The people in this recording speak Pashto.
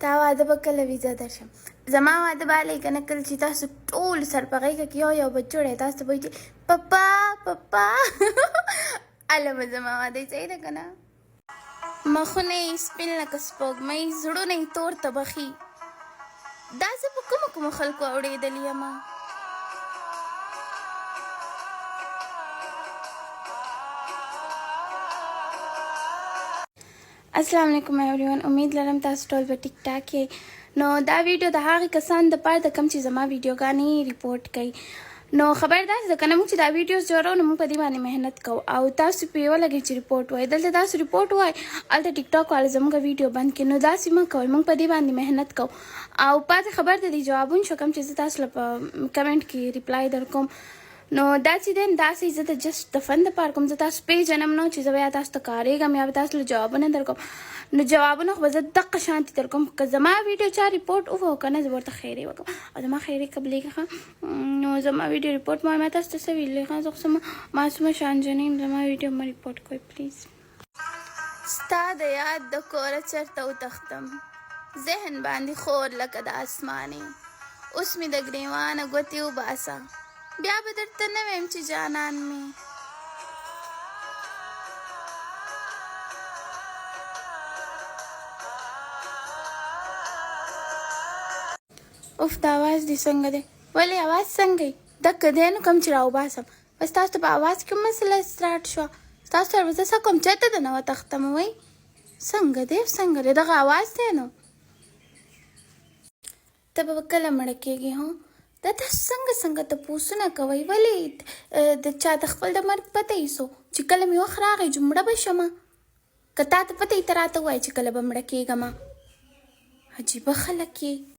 تا واده به کله وي زه درشم زما واده به هلې که نه کله چې تاسو ټول سر په غېږه کې یو بچوړی تاسو ته به وایي چې پپا پپا هله به زما واده صحیح ده که نه مخونه یې سپین لکه سپوږمۍ زړونه یې تور تبخي دا زه په کومو خلکو اورېدلې یمه السلام علیکم ایوریون امید لرم تاسو ټول به ټیک ټاک یې نو دا ویډیو د هغې کسانو دپاره د کوم چې زما ویډیوګانې ریپورټ کوي نو خبر داسې ده که نه موږ چې دا ویډیوز جوړو نو موږ په دې باندې محنت کوو او تاسو پرې ولګئ چې ریپورټ وایي دلته تاسو ریپورټ وایي هلته ټیک ټاک والا زموږ ویډیو بند کړي نو داسې مه کوئ موږ په دې باندې محنت کوو او پاتې خبر ته دې جوابونه شو کوم چې زه تاسو له په کمنټ کې ریپلای در کوم نو داسې دی داسې زه د جسټ د فن دپاره کوم زه تاسو پیژنم نو چې زه به یا تاسو ته کارېږم یا به تاسو له جوابونه در کوم نو جوابونه خو به زه دقه شانتې در کوم که زما ویډیو چا ریپورټ وکړو که نه زه به ورته خیرې وکړم او زما خیرې قبلېږي ښه نو زما ویډیو ریپورټ ما تاسو ته څه ویلې ښه زه خو معصومه شانجنۍ یم زما ویډیو مه ریپورټ کوئ پلیز ستا د یاد د کوره چېرته وتښتم ذهن باندې خور لکه د اسمانې اوس مې د ګریوانه ګوتې وباسه بیا به درته نه ویم چې جانان مې اوف دا اواز دې څنګه دی ولې اواز څنګه یي دکه دی نو کوم چې راوباسم بس تاسو ته په اواز کې مسله سټارټ شوه ستاسو سره به زه څه کوم چېرته دننه وتښتم وایي څنګه دی څنګه دی دغه اواز دی نو ته به کله مړه کېږې هو دا تاسو څنګه تپوسونه کوئ ولې د چا د خپل د مرګ پته ایسو چې کله مې وخت راغی چې مړه به شمه که تا ته پته یي ته راته ووایې چې کله به مړه کېږمه عجیبه خلک یې